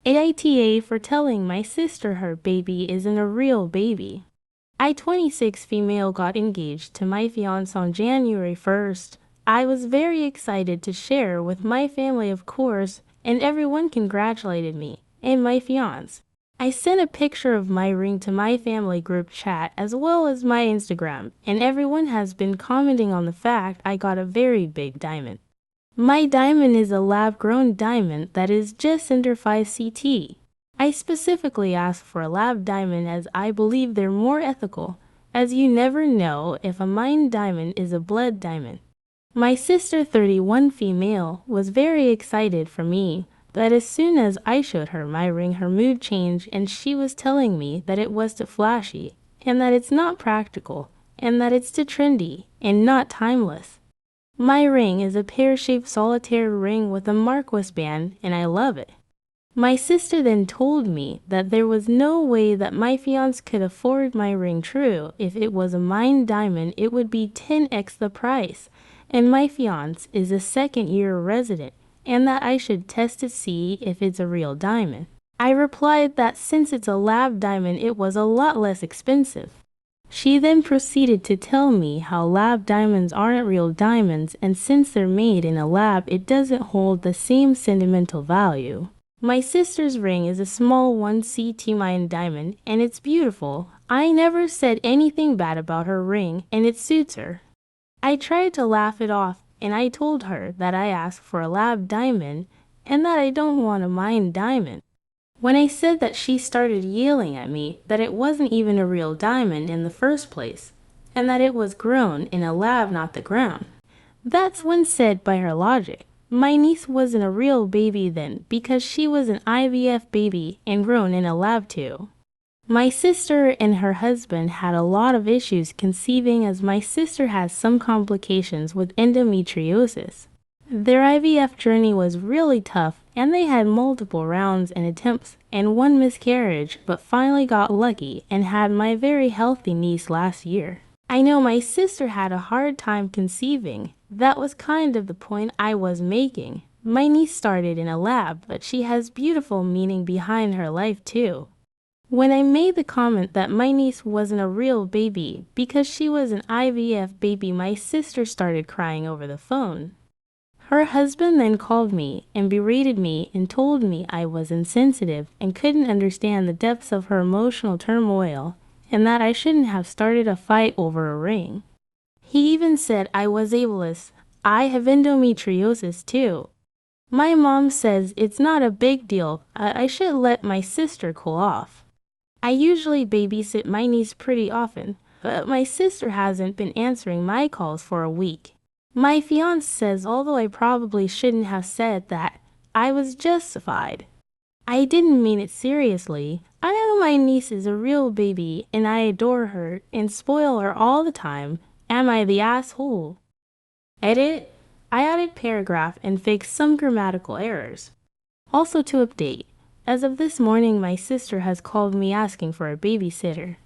AITA for telling my sister her baby isn't a real baby. I, 26 female, got engaged to my fiancé on January 1st. I was very excited to share with my family, of course, and everyone congratulated me and my fiancé. I sent a picture of my ring to my family group chat as well as my Instagram, and everyone has been commenting on the fact I got a very big diamond. My diamond is a lab-grown diamond that is just under 5 CT. I specifically asked for a lab diamond as I believe they're more ethical, as you never know if a mined diamond is a blood diamond. My sister, 31 female, was very excited for me, but as soon as I showed her my ring, her mood changed and she was telling me that it was too flashy, and that it's not practical, and that it's too trendy, and not timeless. My ring is a pear-shaped solitaire ring with a Marquise band, and I love it. My sister then told me that there was no way that my fiancé could afford my ring. True, if it was a mined diamond, it would be 10x the price, and my fiancé is a second-year resident, and that I should test to see if it's a real diamond. I replied that since it's a lab diamond, it was a lot less expensive. She then proceeded to tell me how lab diamonds aren't real diamonds, and since they're made in a lab, it doesn't hold the same sentimental value. My sister's ring is a small 1 CT mined diamond, and it's beautiful. I never said anything bad about her ring, and it suits her. I tried to laugh it off, and I told her that I asked for a lab diamond, and that I don't want a mined diamond. When I said that, she started yelling at me that it wasn't even a real diamond in the first place, and that it was grown in a lab, not the ground. That's when said by her logic, my niece wasn't a real baby then because she was an IVF baby and grown in a lab too. My sister and her husband had a lot of issues conceiving as my sister has some complications with endometriosis. Their IVF journey was really tough, and they had multiple rounds and attempts and 1 miscarriage, but finally got lucky and had my very healthy niece last year. I know my sister had a hard time conceiving. That was kind of the point I was making. My niece started in a lab, but she has beautiful meaning behind her life too. When I made the comment that my niece wasn't a real baby because she was an IVF baby, my sister started crying over the phone. Her husband then called me and berated me and told me I was insensitive and couldn't understand the depths of her emotional turmoil, and that I shouldn't have started a fight over a ring. He even said I was ableist. I have endometriosis too. My mom says it's not a big deal. I should let my sister cool off. I usually babysit my niece pretty often, but my sister hasn't been answering my calls for a week. My fiancé says although I probably shouldn't have said that, I was justified. I didn't mean it seriously. I know my niece is a real baby and I adore her and spoil her all the time. Am I the asshole? Edit. I added paragraph and fixed some grammatical errors. Also to update, as of this morning my sister has called me asking for a babysitter.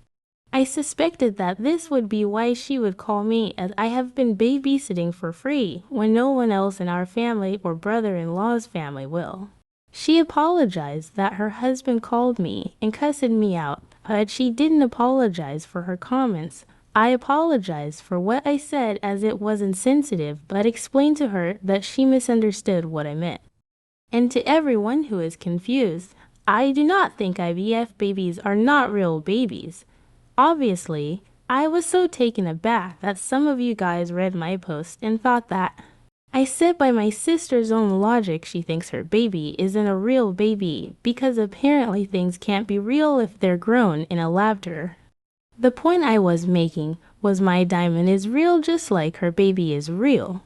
I suspected that this would be why she would call me, as I have been babysitting for free when no one else in our family or brother-in-law's family will. She apologized that her husband called me and cussed me out, but she didn't apologize for her comments. I apologized for what I said as it was insensitive, but explained to her that she misunderstood what I meant. And to everyone who is confused, I do not think IVF babies are not real babies. Obviously, I was so taken aback that some of you guys read my post and thought that I said by my sister's own logic she thinks her baby isn't a real baby because apparently things can't be real if they're grown in a lab to her. The point I was making was my diamond is real just like her baby is real.